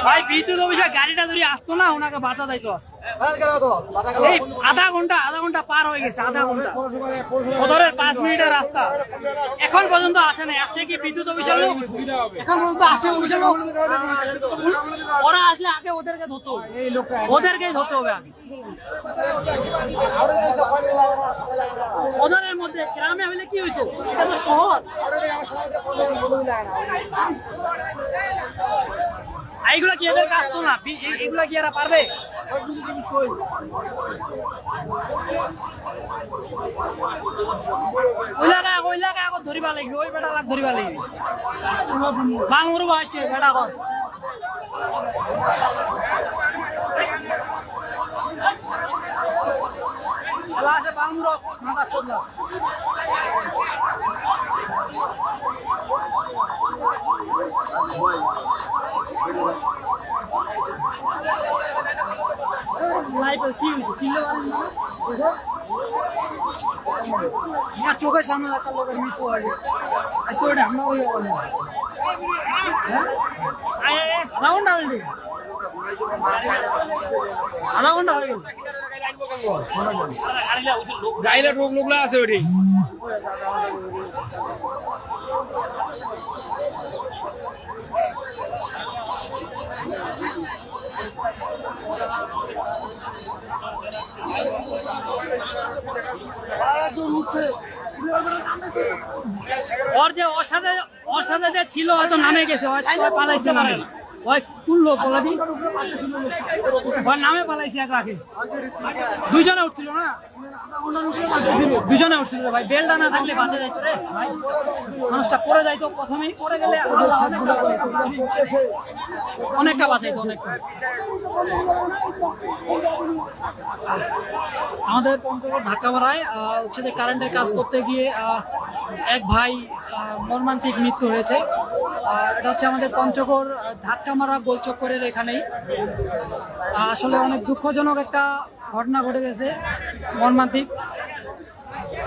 ভাই বিদ্যুৎ অফিসে গাড়িটা যদি আসতো না ওনাকে বাঁচা যাইতো আধা ঘন্টা পার হয়ে গেছে, আধা ঘন্টা সদরের 5 মিনিটের রাস্তা এখন পর্যন্ত আসে নাই। আসছে কি বিদ্যুৎ অফিসের লোক? এখন পর্যন্ত আসছে অফিসের লোক? ওরা আসলে আগে ওদেরকে ধরতে হবে, ওদেরকেই ধরতে হবে আগে। ওদের মধ্যে গ্রামে হইলে কি হইতো? এটা তো শহর। এইগুলা কি এদের কাজ তো না? এগুলা কি এরা পারবে? ওইলাকা এখন ধরিবা লাগবে, ওই বেটা লাগ ধরিবা লাগবে। বাংমুরু বাড়ছে বেটা কর। আসে বাংমুরু মাথা চোদ্দা। চোখের সামনে একটা লোকের মৃত্যু হয়েছে, আধা ঘন্টা হয়ে গেল। গাইলে রোগ লোকলা আছে ওটি। ওর যে ওর সাথে যে ছিল হয়তো নামে গেছে, হয়তো পালাইছে নামে। ওই কোন লোক বলে দি? ওর নামে পালাইছে এক রাখে। দুইজনে উঠছিল না? দুজনে উঠছিল ভাই। বেলটা না থাকলে বাঁচা যাইতো রে ভাই, মানুষটা পড়ে যাইতো। প্রথমেই পড়ে গেলে অনেকটা বাঁচাইতো, অনেকটা। আমাদের পঞ্চগড় ঢাকাপাড়ায় হচ্ছে যে কারেন্টের কাজ করতে গিয়ে এক ভাই মর্মান্তিক মৃত্যু হয়েছে। এটা হচ্ছে আমাদের পঞ্চগড় ঢাকামারা গোলচক্করের এখানেই। আসলে অনেক দুঃখজনক একটা ঘটনা ঘটে গেছে, মর্মান্তিক।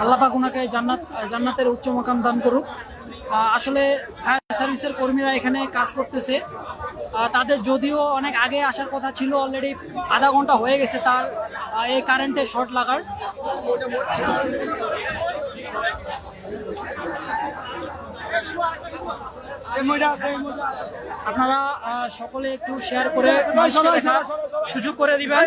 আল্লাহ পাক ওনাকে জান্নাতের উচ্চ মাকাম দান করুক। আসলে ফায়ার সার্ভিসের কর্মীরা এখানে কাজ করতেছে। তাদের যদিও অনেক আগে আসার কথা ছিল, অলরেডি আধা ঘন্টা হয়ে গেছে তার এই কারেন্টে শর্ট লাগার। আপনারা সকলে একটু শেয়ার করে সুযোগ করে দিবেন।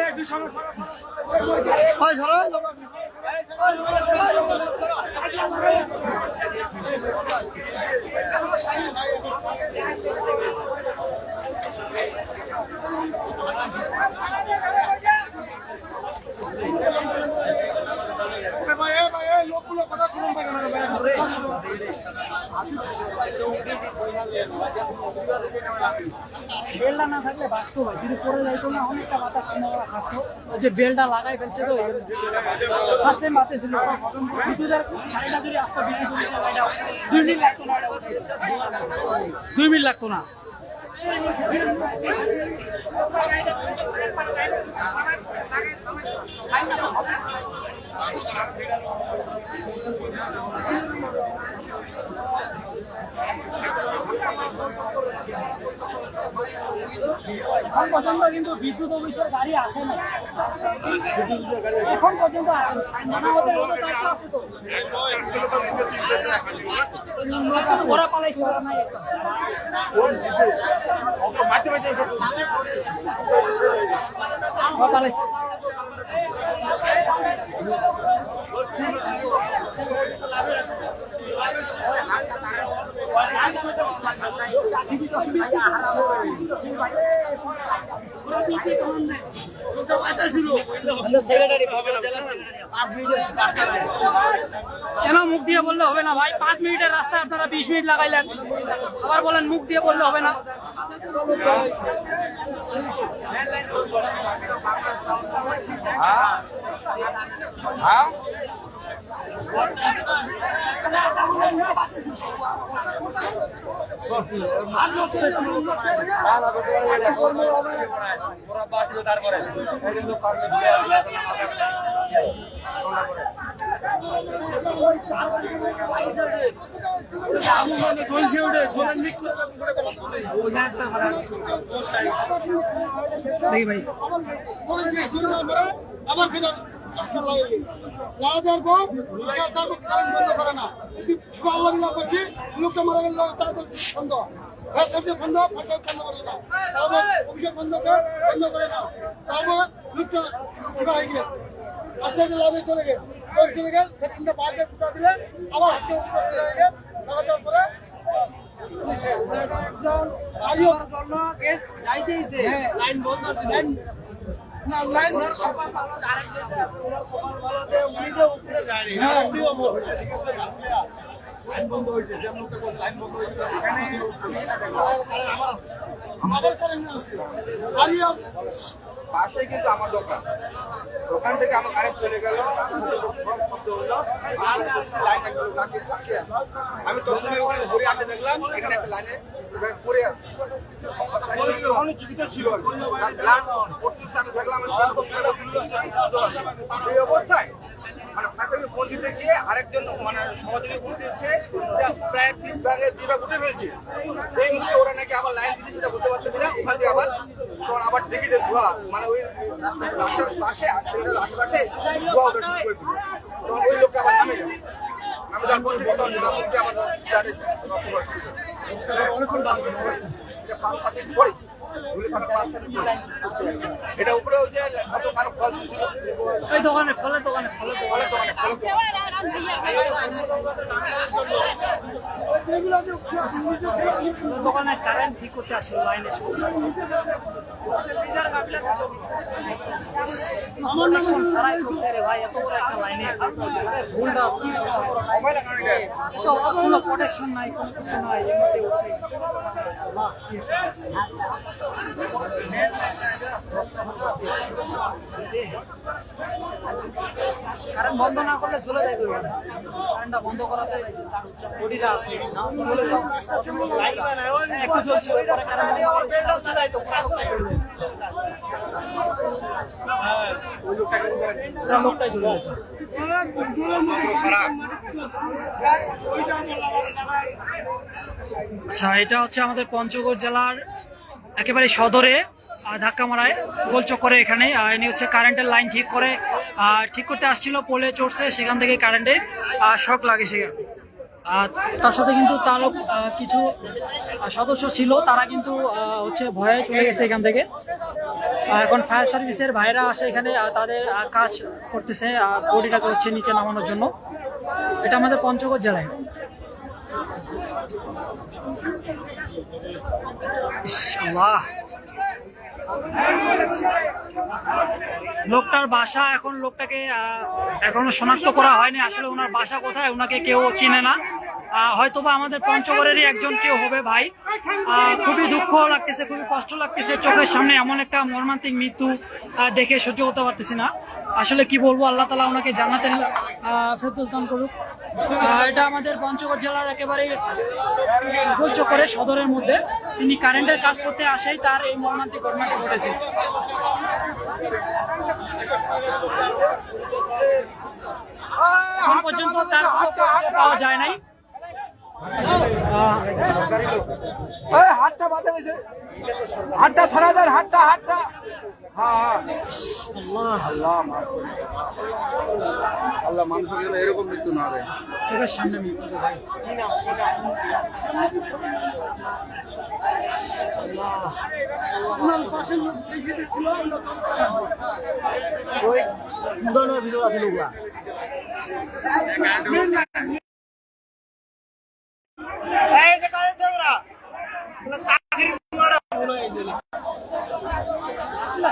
বেলটা না থাকলে বাঁচতো ভাই, যদি পরে যাইতো না অনেকটা বাতাস সম্ভাবনা থাকতো। যে বেলটা লাগাই ফেলছে তো ফার্স্ট টাইম বাঁচেছিল। গাড়িটা যদি আসতো 2 মিনিট লাগতো না, 2 মিনিট লাগতো না। এখন পর্যন্ত কিন্তু বিদ্যুৎ অফিসের গাড়ি আসে না, এখন পর্যন্ত আসে ওরা পালাইছে, ওরা নাই পালাইছে। কেন মুখ দিয়ে বললে হবে না ভাই? 5 মিনিটের রাস্তা আপনারা 20 মিনিট লাগাইলেন, আবার বলেন মুখ দিয়ে বললে হবে না? দেখি ভাই আবার ফের লাগানোর পর তারপর কারেন্ট বন্ধ করে না। যদি আল্লাহ বিল্লাহ করছি লোকটা মারা গেল তাদের বন্ধ বন্ধ বন্ধ করে না। তারপর অভিষেক বন্ধ বন্ধ করে না। তারপর লোকটা কিবা হয়ে গেল আস্তে আস্তে লাভে চলে গেল তিনটা পাঁচটা ফুটা দিলে আবার হাতে উপরে হয়ে গেল লাগানোর পরে লাইন বন্ধ না লাইন লাইন বন্ধ হয়েছে লাইন বন্ধ হয়েছে আমাদের কারেন্ট আছে পাশে কিন্তু আমার দোকান ওখান থেকে আমার কারেন্ট চলে গেল শব্দ হলো আমি তখন ওখানে ঘুরে আসতে দেখলাম এখানে একটা লাইনে পড়ে আছে অনেক জীবিত ছিল আমি দেখলাম এই অবস্থায় মানে ফাঁসাকে ফোন দিতে গিয়ে আরেকজন মানে সহযোগী করতেছে প্রায় 3 ভাগে 2 ভাগ উঠে রয়েছে এই মুহূর্তে ওরা নাকি আবার লাইন দিচ্ছে সেটা বলতে পারতেছি না ওখান থেকে আবার তখন আবার দেখি যে ধোয়া মানে ওই রাস্তার পাশে আশেপাশে ধোয়া ওটা শুরু করে দিল তখন ওই লোকটা আবার নামে গেল আমি তার বলছি তখন আবার অনেকক্ষণ পরে এটা উপরে ওই যে দোকানে ফলের দোকানে দোকানে কারেন্ট ঠিক করতে আসলো লাইনে ছাড়াই চলছে রে ভাই এত বড় একটা লাইনে ভুলটা কোনো প্রোটেকশন নাই কোনো কিছু নাই এমনিতে উঠছে কারেন্ট বন্ধ না করলে চলে যায় কারেন্টটা বন্ধ করাতে বডিটা আছে একটু চলছে লোকটাই চলে যেত আচ্ছা এটা হচ্ছে আমাদের পঞ্চগড় জেলার একেবারে সদরে ধাক্কা মারায় গোল চক্করে এখানে ইনি হচ্ছে কারেন্টের লাইন ঠিক করতে আসছিল পোলে চড়ছে সেখান থেকে কারেন্টের শক লাগে সেখানে তার সাথে কিন্তু তারও কিছু সদস্য ছিল তারা কিন্তু হচ্ছে ভয়ে চলে গেছে এখান থেকে এখন ফায়ার সার্ভিসের ভাইরা আসে এখানে তাদের কাজ করতেছে বডিটাকে হচ্ছে নিচে নামানোর জন্য এটা আমাদের পঞ্চগড় জেলায় ইনশাআল্লাহ লোকটার বাসা এখন লোকটাকে এখনো শনাক্ত করা হয়নি আসলে ওনার বাসা কোথায় ওনাকে কেউ চিনে না হয়তোবা আমাদের পঞ্চগড়েরই একজন কেউ হবে ভাই খুবই দুঃখ লাগতেছে খুবই কষ্ট লাগতেছে চোখের সামনে এমন একটা মর্মান্তিক মৃত্যু দেখে সহ্য করতে পারতেছি না আসলে কি বলবো আল্লাহ তাআলা ওনাকে জান্নাতের ফেরদৌস দান করুক এটা আমাদের পঞ্চগড় জেলার একেবারে গোল চক্করে সদরের মধ্যে তিনি কারেন্টের কাজ করতে আসেই তার এই মর্মান্তিক ঘটনাটি ঘটেছে এখন পর্যন্ত তার পাওয়া যায় নাই হাতটা বাঁধা হয়েছে হাতটা ছড়া দেন হাতটা আল্লাহ মানুষের জন্য এরকম মৃত্যু না দেয় চোখের সামনে মৃত্যু ভাই ভিতর আছে লোকরা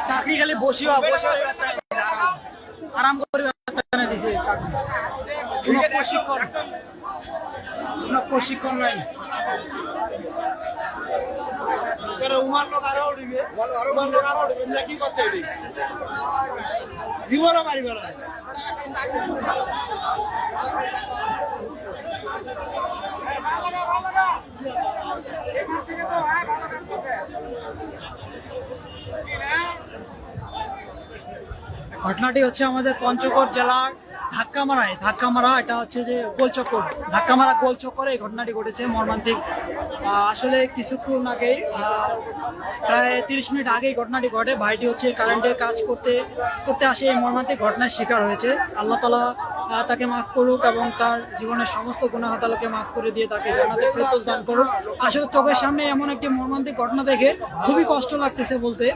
চাকরি খালি বসে আরাম করে দিছে প্রশিক্ষণ নাই জীবন মারিব না ঘটনাটি হচ্ছে আমাদের পঞ্চগড় জেলার ধাক্কামারা, এটা হচ্ছে যে গোলচক্কর, ধাক্কামারা গোলচক্করে এই ঘটনাটি ঘটেছে মর্মান্তিক। আসলে কিছুক্ষণ আগেই প্রায় 30 মিনিট আগেই ঘটনাটি ঘটে। ভাইটি হচ্ছে কারেন্টের কাজ করতে আসে এই মর্মান্তিক ঘটনার শিকার হয়েছে। আল্লাহ তাআলা তাকে মাফ করুক এবং তার জীবনের সমস্ত গুনাহ তাআলাকে মাফ করে দিয়ে তাকে জান্নাতুল ফেরদৌস দান করুক। আসলে চোখের সামনে এমন একটি মর্মান্তিক ঘটনা দেখে খুবই কষ্ট লাগতেছে বলতে,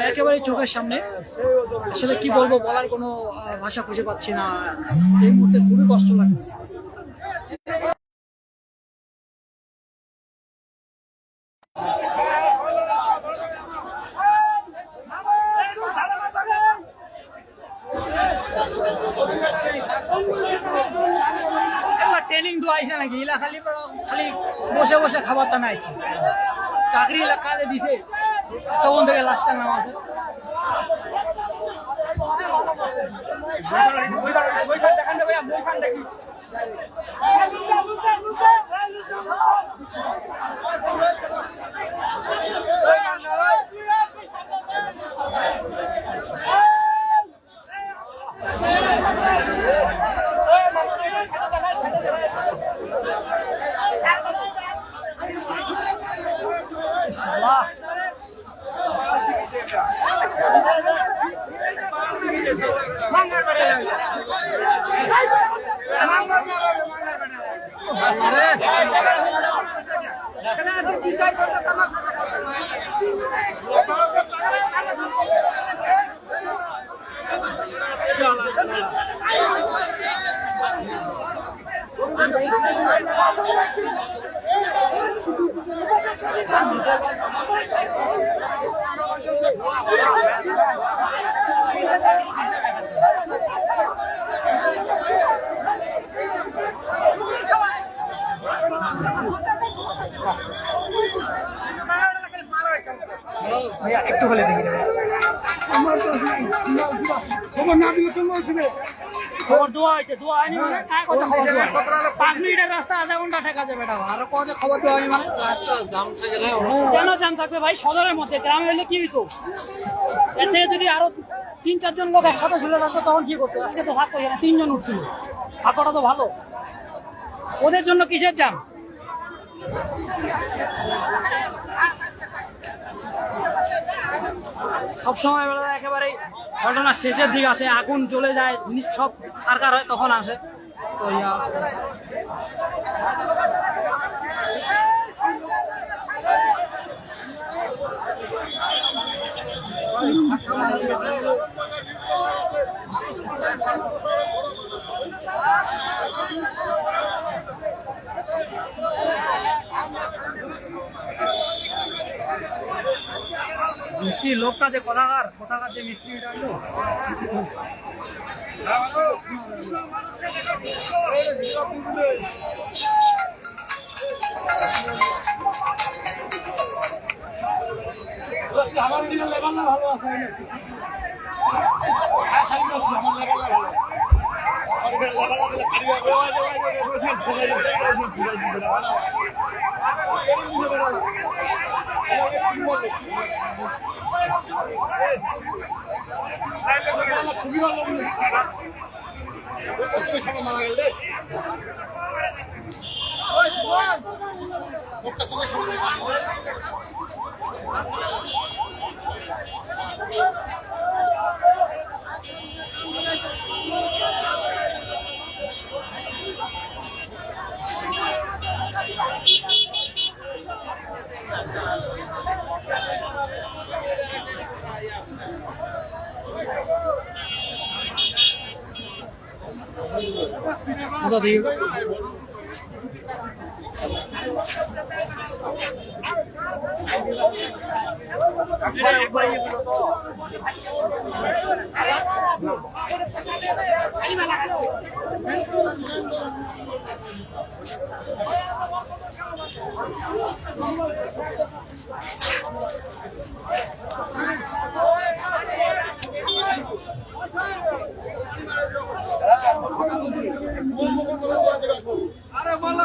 একেবারে চোখের সামনে। আসলে কি বলবো, বলার কোনো ভাষা খুঁজে পাচ্ছি না, এই মুহূর্তে খুবই কষ্ট লাগছে। ট্রেনিং দোয়াইছে নাকি ইলা খালি বসে বসে খাবার তা নাইছে, চাকরি কাজে দিছে তখন থেকে লাস্টের নাম আছে। Salah. भैया एक तो बोले देखिए খবর না দিলে চলে আসবে খবর দোয়া হয়েছে, দোয়া হয়নি মানে কায় কথা খবর দোয়া 5 মিনিটের রাস্তা আধা ঘন্টা ঠেকা যাবে এটা, আর কত খবর দোয়া হয়নি মানে রাস্তা জাম থেকে যায়। কেন জাম থাকবে ভাই? সদরের মধ্যে, গ্রামে হলে কি হইতো? এর থেকে যদি আরো 3-4 জন লোক একসাথে ঝুলে থাকতো তখন কি করতো? আজকে তো থাকতো না, 3 জন উঠছিল, হাতটা তো ভালো। ওদের জন্য কিসের জাম? সবসময় বেলা একেবারে ঘটনা শেষের দিকে আসে, আগুন জ্বলে যায়, সব সরকার হয় তখন আসে। তো মিস্ত্রি লোকটা যে কোথাকার যে মিস্ত্রিটা হলো আমার লেভেল না ভালো আছে আমার লেভেল ভালো খুবই ভালো মারা গেল রে কোথা থেকে আরে বললা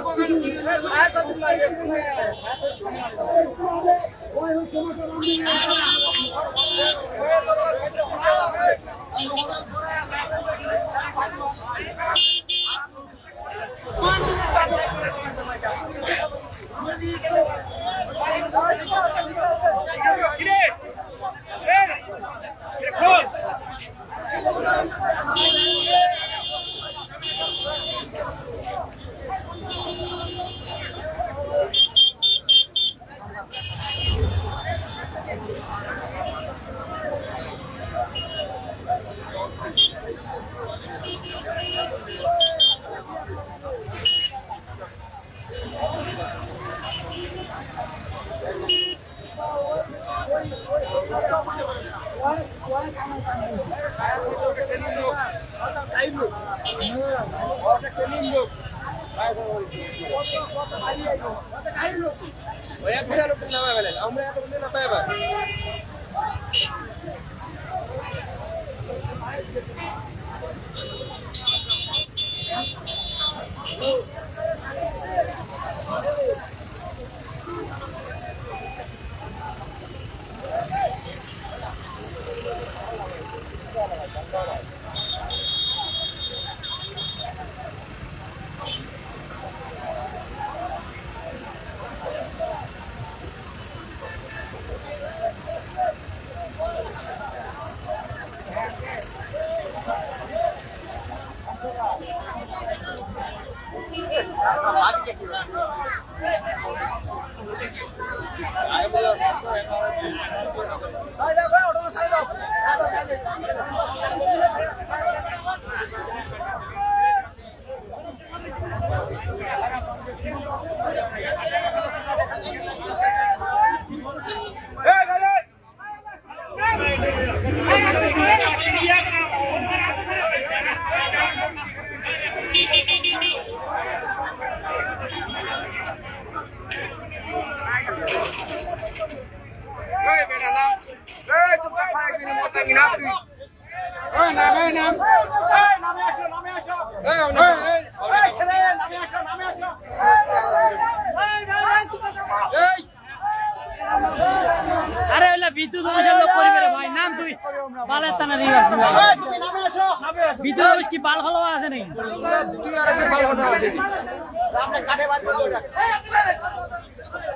আরে ওইলা বিদ্যুৎ অফিসের লোক করবে রে ভাই, নাম তুই বালের টানা রিং আছে বিদ্যুৎ অফিস কি বাল ভালো আছে নাকি?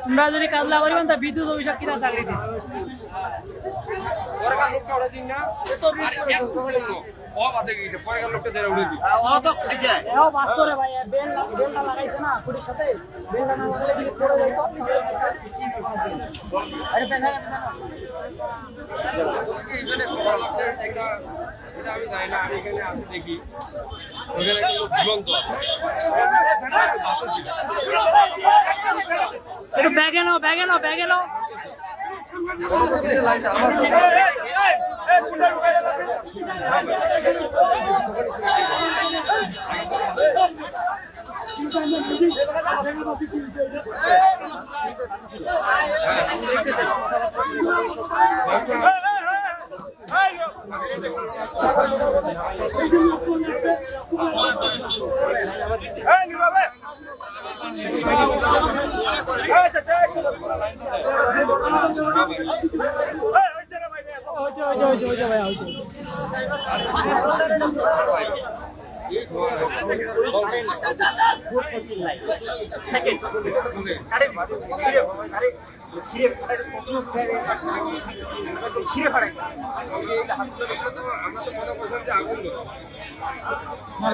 তোমরা যদি কাজ না করিবেন তা বিদ্যুৎ অফিসে কিনা চাকরি দিস লাগাইছে না খুঁটির সাথে বেলটা না লাগাইলে পড়ে যাইতো। আমি জানি না, আমি এখানে আসি দেখি ওখানে জীবন্ত একটু ব্যাগে নাও, ব্যাগে নাও, ব্যাগে নাও।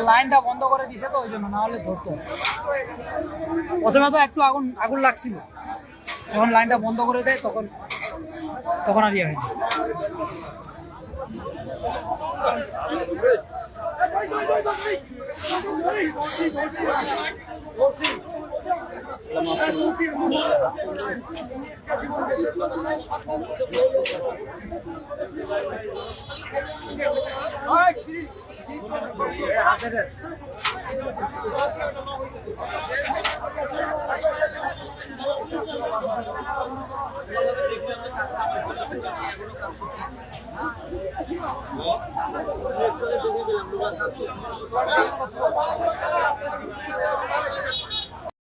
লাইনটা বন্ধ করে দিছে তো ওই জন্য, না হলে ধরতো। প্রথমে তো একটু আগুন আগুন লাগছিল, যখন লাইনটা বন্ধ করে দেয় তখন তখন আর ইয়ে হয়নি।